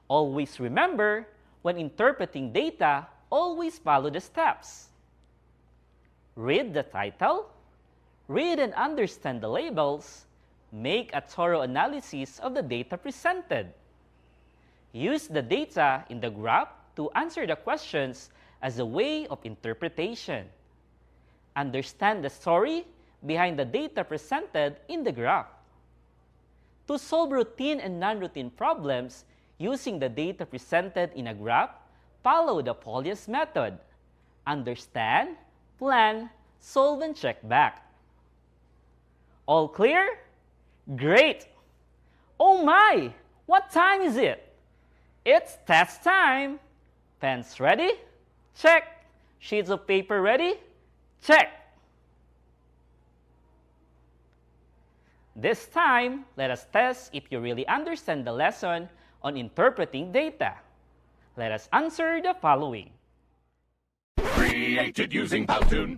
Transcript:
Always remember, when interpreting data, always follow the steps. Read the title, read and understand the labels, make a thorough analysis of the data presented. Use the data in the graph to answer the questions as a way of interpretation. Understand the story behind the data presented in the graph. To solve routine and non-routine problems using the data presented in a graph, follow the Polias method. Understand, plan, solve, and check back. All clear? Great! Oh my! What time is it? It's test time! Pens ready? Check! Sheets of paper ready? Check! This time, let us test if you really understand the lesson on interpreting data. Let us answer the following. Created using Powtoon.